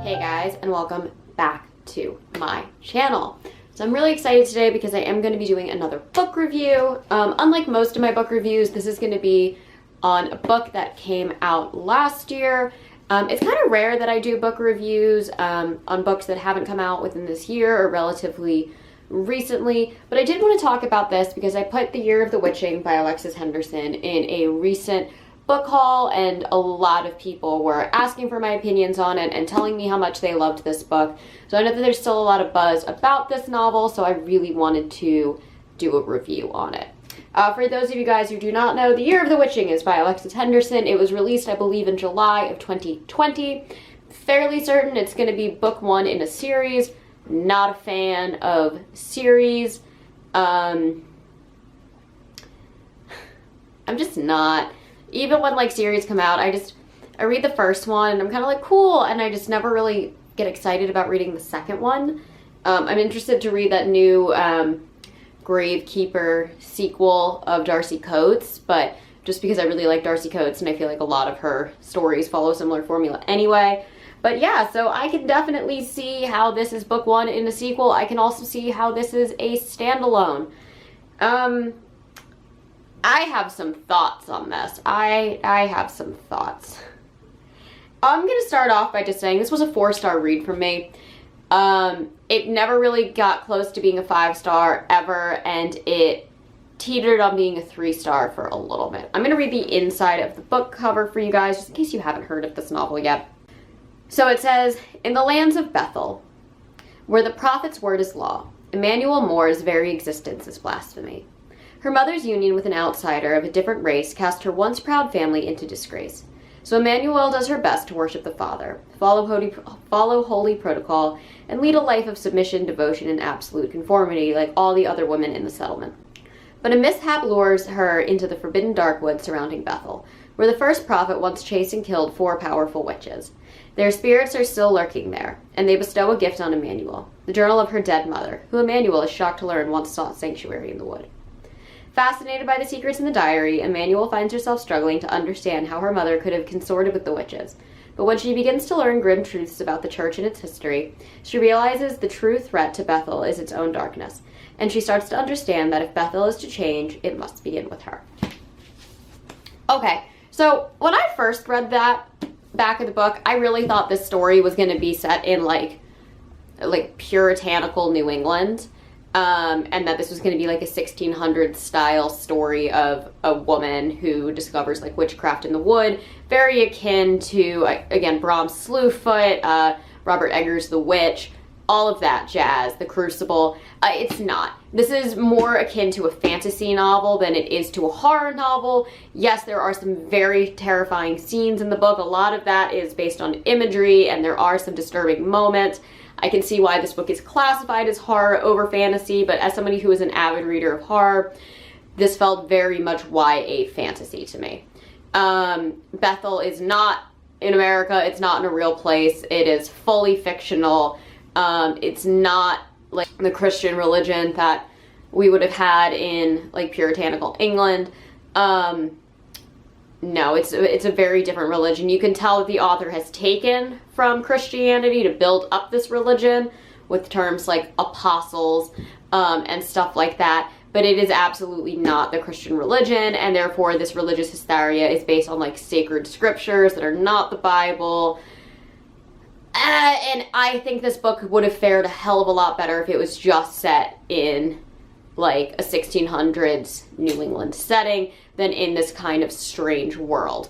Hey guys, and welcome back to my channel. So I'm really excited today because I am going to be doing another book review. Unlike most of my book reviews, this is going to be on a book that came out last year. It's kind of rare that I do book reviews on books that haven't come out within this year or relatively recently, but I did want to talk about this because I put The Year of the Witching by Alexis Henderson in a recent book haul, and a lot of people were asking for my opinions on it and telling me how much they loved this book. So I know that there's still a lot of buzz about this novel, so I really wanted to do a review on it. For those of you guys who do not know, The Year of the Witching is by Alexis Henderson. It was released, I believe, in July of 2020. Fairly certain it's going to be book one in a series. Not a fan of series. I'm just not. Even when like series come out, I read the first one and I'm kind of like, cool, and I just never really get excited about reading the second one. I'm interested to read that new Gravekeeper sequel of Darcy Coates, but just because I really like Darcy Coates and I feel like a lot of her stories follow a similar formula anyway. But yeah, so I can definitely see how this is book one in a sequel. I can also see how this is a standalone. I have some thoughts on this. I have some thoughts. I'm going to start off by just saying this was a 4-star read for me. It never really got close to being a 5-star ever, and it teetered on being a 3-star for a little bit. I'm going to read the inside of the book cover for you guys, just in case you haven't heard of this novel yet. So it says, "In the lands of Bethel, where the prophet's word is law, Emmanuel Moore's very existence is blasphemy. Her mother's union with an outsider of a different race cast her once proud family into disgrace. So Emmanuel does her best to worship the Father, follow holy protocol, and lead a life of submission, devotion, and absolute conformity like all the other women in the settlement. But a mishap lures her into the forbidden dark woods surrounding Bethel, where the first prophet once chased and killed 4 powerful witches. Their spirits are still lurking there, and they bestow a gift on Emmanuel, the journal of her dead mother, who Emmanuel is shocked to learn once sought sanctuary in the wood. Fascinated by the secrets in the diary, Emmanuel finds herself struggling to understand how her mother could have consorted with the witches. But when she begins to learn grim truths about the church and its history, she realizes the true threat to Bethel is its own darkness, and she starts to understand that if Bethel is to change, it must begin with her." Okay, so when I first read that back of the book, I really thought this story was going to be set in like puritanical New England. And that this was going to be like a 1600s style story of a woman who discovers like witchcraft in the wood, very akin to, again, Bram Slewfoot, Robert Eggers' The Witch, all of that jazz, The Crucible. It's not. This is more akin to a fantasy novel than it is to a horror novel. Yes, there are some very terrifying scenes in the book. A lot of that is based on imagery, and there are some disturbing moments. I can see why this book is classified as horror over fantasy, but as somebody who is an avid reader of horror, this felt very much YA fantasy to me. Bethel is not in America. It's not in a real place. It is fully fictional. It's not like the Christian religion that we would have had in like puritanical England. No, it's a very different religion. You can tell that the author has taken from Christianity to build up this religion with terms like apostles and stuff like that, but it is absolutely not the Christian religion, and therefore this religious hysteria is based on like sacred scriptures that are not the Bible. And I think this book would have fared a hell of a lot better if it was just set in like a 1600s New England setting than in this kind of strange world.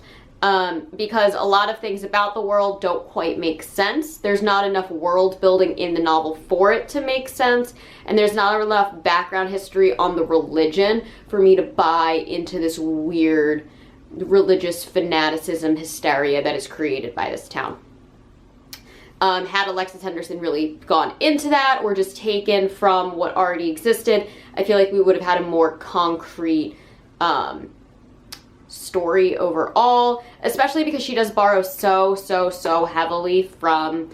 Because a lot of things about the world don't quite make sense. There's not enough world building in the novel for it to make sense, and there's not enough background history on the religion for me to buy into this weird religious fanaticism hysteria that is created by this town. Had Alexis Henderson really gone into that or just taken from what already existed, I feel like we would have had a more concrete story overall, especially because she does borrow so heavily from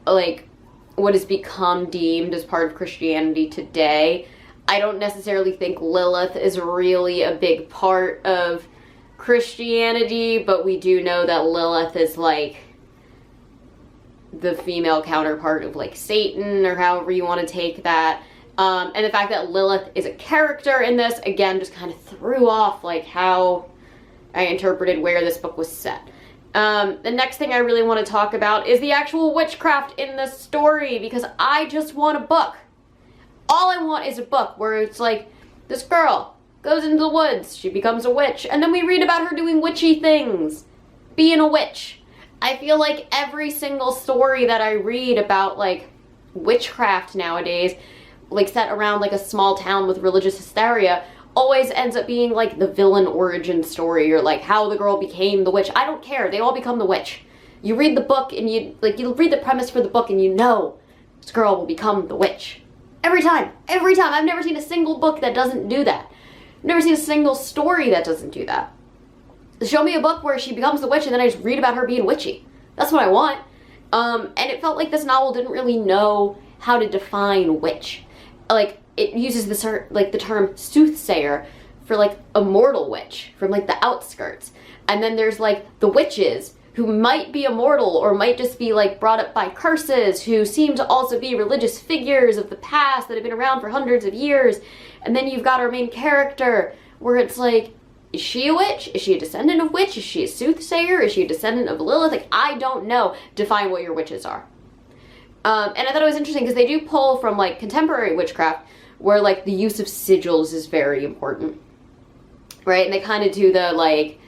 like what has become deemed as part of Christianity today. I don't necessarily think Lilith is really a big part of Christianity, but we do know that Lilith is like the female counterpart of like Satan, or however you want to take that. And the fact that Lilith is a character in this, again, just kind of threw off like how I interpreted where this book was set. The next thing I really want to talk about is the actual witchcraft in this story, because I just want a book. All I want is a book where it's like, this girl goes into the woods, she becomes a witch, and then we read about her doing witchy things, being a witch. I feel like every single story that I read about like witchcraft nowadays, like set around like a small town with religious hysteria, always ends up being like the villain origin story, or like how the girl became the witch. I don't care, they all become the witch. You read the book and you read the premise for the book and you know this girl will become the witch. Every time. I've never seen a single book that doesn't do that. I've never seen a single story that doesn't do that. Show me a book where she becomes the witch and then I just read about her being witchy. That's what I want. And it felt like this novel didn't really know how to define witch. Like, it uses the term soothsayer for like a mortal witch from like the outskirts. And then there's like the witches who might be immortal or might just be like brought up by curses, who seem to also be religious figures of the past that have been around for hundreds of years. And then you've got our main character where it's like, is she a witch? Is she a descendant of witch? Is she a soothsayer? Is she a descendant of Lilith? Like, I don't know. Define what your witches are. And I thought it was interesting because they do pull from like contemporary witchcraft where like the use of sigils is very important, right? And they kind of do the like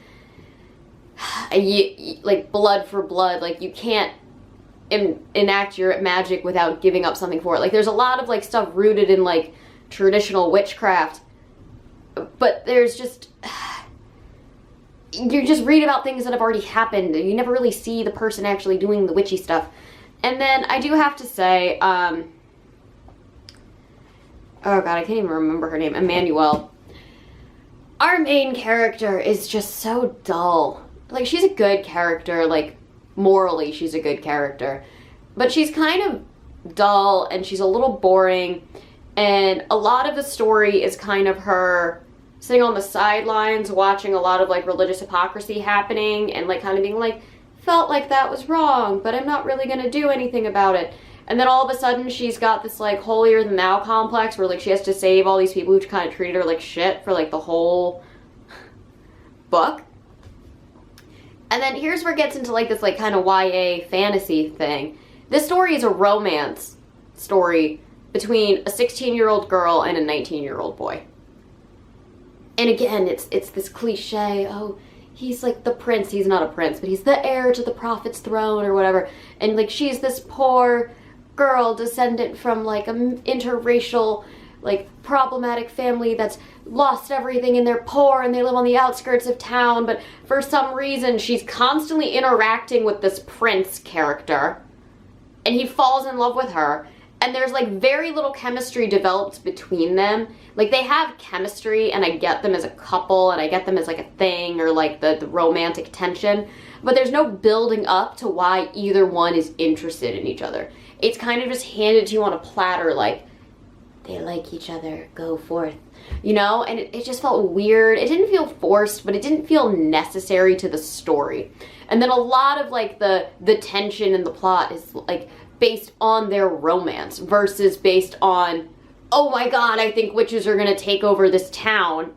blood for blood. Like, you can't enact your magic without giving up something for it. Like, there's a lot of like stuff rooted in like traditional witchcraft, but there's just you just read about things that have already happened and you never really see the person actually doing the witchy stuff. And then I do have to say, oh god, I can't even remember her name, Emmanuel. Our main character is just so dull. Like, she's a good character, like, morally she's a good character. But she's kind of dull, and she's a little boring, and a lot of the story is kind of her sitting on the sidelines, watching a lot of, like, religious hypocrisy happening, and, like, kind of being like, felt like that was wrong, but I'm not really gonna do anything about it. And then all of a sudden she's got this like holier than thou complex where like she has to save all these people who kind of treated her like shit for like the whole book. And then here's where it gets into like this like kind of YA fantasy thing. This story is a romance story between a 16-year-old girl and a 19-year-old boy. And again, it's this cliche, oh, he's like the prince. He's not a prince, but he's the heir to the prophet's throne or whatever. And like she's this poor girl descendant from like an interracial, like problematic family that's lost everything and they're poor and they live on the outskirts of town. But for some reason, she's constantly interacting with this prince character and he falls in love with her. And there's like very little chemistry developed between them. Like, they have chemistry and I get them as a couple and I get them as like a thing or like the romantic tension, but there's no building up to why either one is interested in each other. It's kind of just handed to you on a platter like, they like each other, go forth, you know? And it just felt weird. It didn't feel forced, but it didn't feel necessary to the story. And then a lot of like the tension in the plot is like based on their romance versus based on, oh my god, I think witches are gonna take over this town.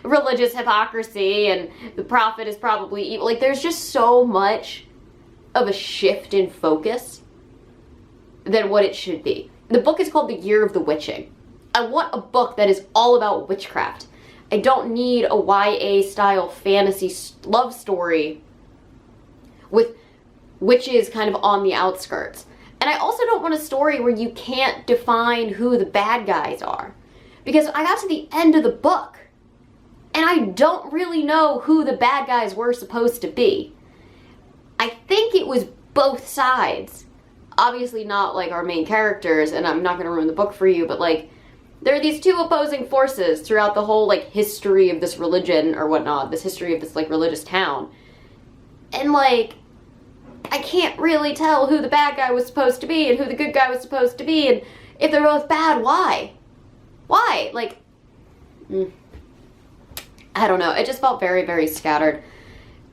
Religious hypocrisy and the prophet is probably evil. Like, there's just so much of a shift in focus than what it should be. The book is called The Year of the Witching. I want a book that is all about witchcraft. I don't need a YA style fantasy love story with witches kind of on the outskirts. And I also don't want a story where you can't define who the bad guys are. Because I got to the end of the book and I don't really know who the bad guys were supposed to be. I think it was both sides. Obviously not like our main characters, and I'm not going to ruin the book for you, but like there are these two opposing forces throughout the whole like history of this religion or whatnot, this history of this like religious town. And like, I can't really tell who the bad guy was supposed to be and who the good guy was supposed to be, and if they're both bad, why? Why? Like, I don't know. It just felt very, very scattered.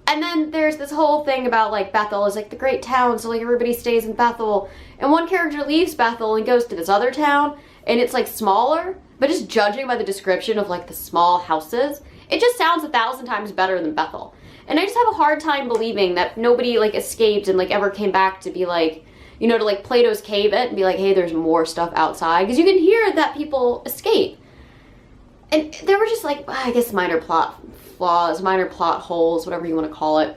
And then there's this whole thing about like Bethel is like the great town, so like everybody stays in Bethel. And one character leaves Bethel and goes to this other town, and it's like smaller, but just judging by the description of like the small houses, it just sounds 1,000 times better than Bethel. And I just have a hard time believing that nobody like escaped and like ever came back to be like, you know, to like Plato's Cave it and be like, hey, there's more stuff outside. Because you can hear that people escape. And there were just like, I guess minor plot flaws, minor plot holes, whatever you want to call it.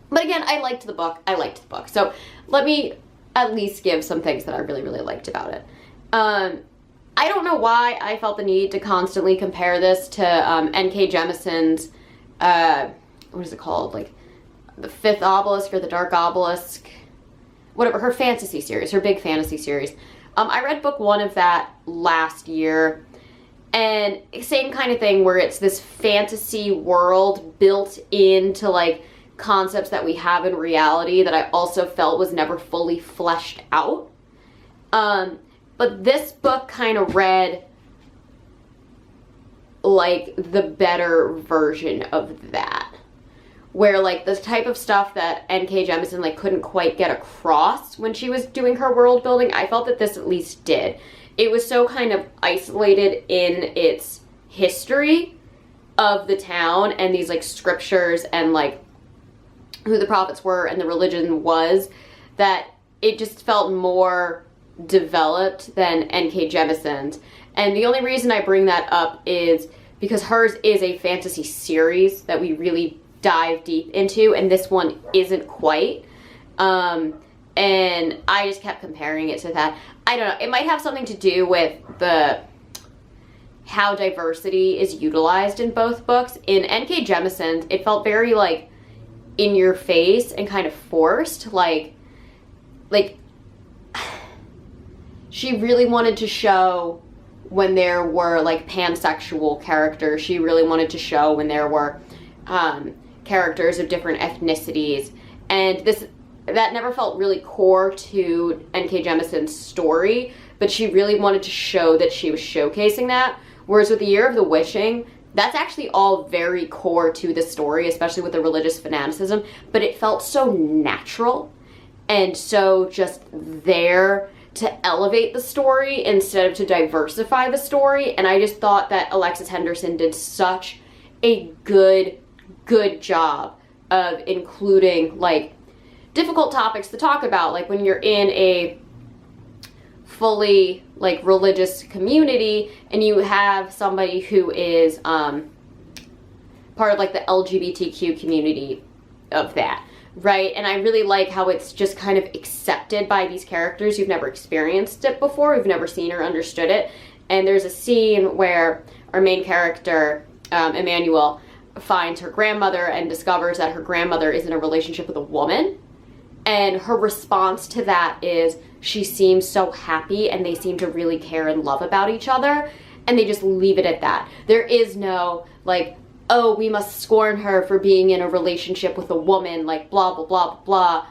But again, I liked the book. So let me at least give some things that I really, really liked about it. I don't know why I felt the need to constantly compare this to N.K. Jemison's, what is it called? Like the Fifth Obelisk or the Dark Obelisk? Whatever, her fantasy series, her big fantasy series. I read book 1 of that last year. And same kind of thing where it's this fantasy world built into like concepts that we have in reality that I also felt was never fully fleshed out. But this book kind of read like the better version of that. Where like the type of stuff that N.K. Jemisin like couldn't quite get across when she was doing her world building, I felt that this at least did. It was so kind of isolated in its history of the town and these like scriptures and like who the prophets were and the religion was, that it just felt more developed than N.K. Jemisin's. And the only reason I bring that up is because hers is a fantasy series that we really dive deep into, and this one isn't quite. And I just kept comparing it to that. I don't know. It might have something to do with how diversity is utilized in both books. In N.K. Jemisin's, it felt very like in your face and kind of forced. Like she really wanted to show when there were like pansexual characters. She really wanted to show when there were characters of different ethnicities, and that never felt really core to N.K. Jemisin's story, but she really wanted to show that she was showcasing that. Whereas with the Year of the Witching, that's actually all very core to the story, especially with the religious fanaticism, but it felt so natural and so just there to elevate the story instead of to diversify the story. And I just thought that Alexis Henderson did such a good job of including like difficult topics to talk about, like when you're in a fully like religious community and you have somebody who is part of like the LGBTQ community of that, right? And I really like how it's just kind of accepted by these characters who've never experienced it before, who've never seen or understood it. And there's a scene where our main character, Emmanuel, finds her grandmother and discovers that her grandmother is in a relationship with a woman. And her response to that is she seems so happy and they seem to really care and love about each other. And they just leave it at that. There is no like, oh, we must scorn her for being in a relationship with a woman, like blah, blah, blah, blah, blah.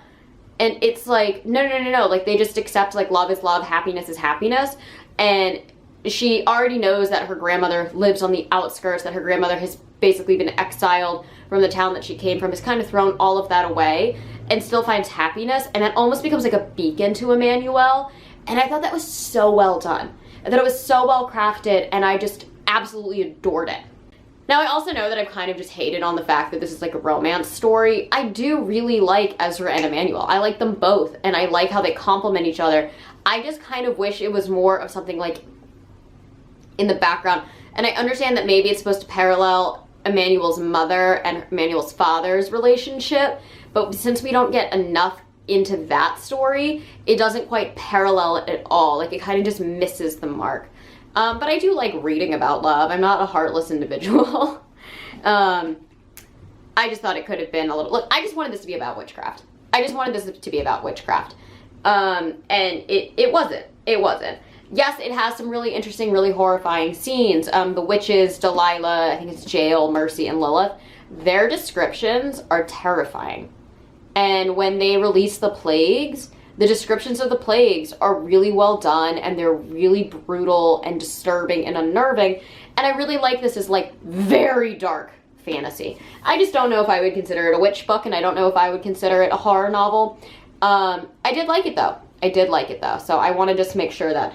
And it's like, no. Like they just accept like love is love, happiness is happiness. And she already knows that her grandmother lives on the outskirts, that her grandmother has basically been exiled from the town that she came from, has kind of thrown all of that away and still finds happiness. And that almost becomes like a beacon to Emmanuel. And I thought that was so well done. I thought it was so well crafted, and I just absolutely adored it. Now, I also know that I've kind of just hated on the fact that this is like a romance story. I do really like Ezra and Emmanuel. I like them both, and I like how they complement each other. I just kind of wish it was more of something like in the background. And I understand that maybe it's supposed to parallel Emmanuel's mother and Emmanuel's father's relationship, but since we don't get enough into that story, it doesn't quite parallel it at all. Like, it kind of just misses the mark. But I do like reading about love. I'm not a heartless individual. I just thought it could have been a little... Look, I just wanted this to be about witchcraft. I just wanted this to be about witchcraft. And it wasn't. It wasn't. Yes, it has some really interesting, really horrifying scenes. The witches, Delilah, I think it's Jael, Mercy, and Lilith, their descriptions are terrifying. And when they release the plagues, the descriptions of the plagues are really well done, and they're really brutal and disturbing and unnerving. And I really like this as like very dark fantasy. I just don't know if I would consider it a witch book, and I don't know if I would consider it a horror novel. I did like it though. So I want to just make sure that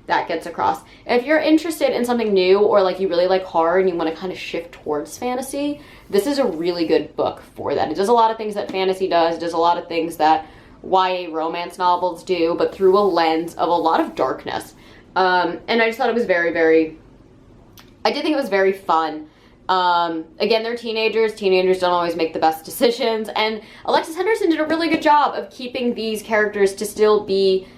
that gets across. If you're interested in something new, or like you really like horror and you want to kind of shift towards fantasy, this is a really good book for that. It does a lot of things that fantasy does. It does a lot of things that YA romance novels do, but through a lens of a lot of darkness. And I just thought it was I did think it was very fun. Again, they're teenagers. Teenagers don't always make the best decisions, and Alexis Henderson did a really good job of keeping these characters to still be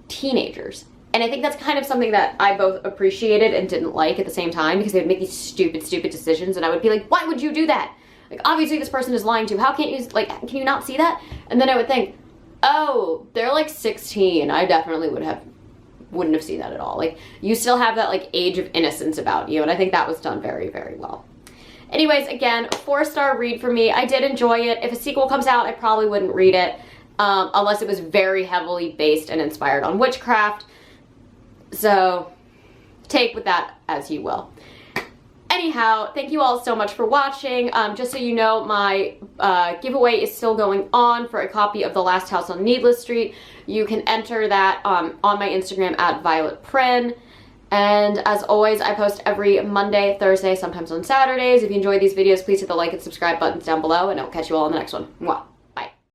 teenagers. And I think that's kind of something that I both appreciated and didn't like at the same time, because they would make these stupid decisions, and I would be like, why would you do that? Like, obviously this person is lying to you. How can't you, like, can you not see that? And then I would think, oh, they're like 16. I definitely wouldn't have seen that at all. Like, you still have that like age of innocence about you, and I think that was done very, very well. Anyways, again, 4-star read for me. I did enjoy it. If a sequel comes out, I probably wouldn't read it, unless it was very heavily based and inspired on Witchcraft. So take with that as you will. Anyhow, thank you all so much for watching. Just so you know, my giveaway is still going on for a copy of The Last House on Needless Street. You can enter that on my Instagram at Prynne. And as always, I post every Monday, Thursday, sometimes on Saturdays. If you enjoy these videos, please hit the like and subscribe buttons down below, and I'll catch you all in the next one. Mwah.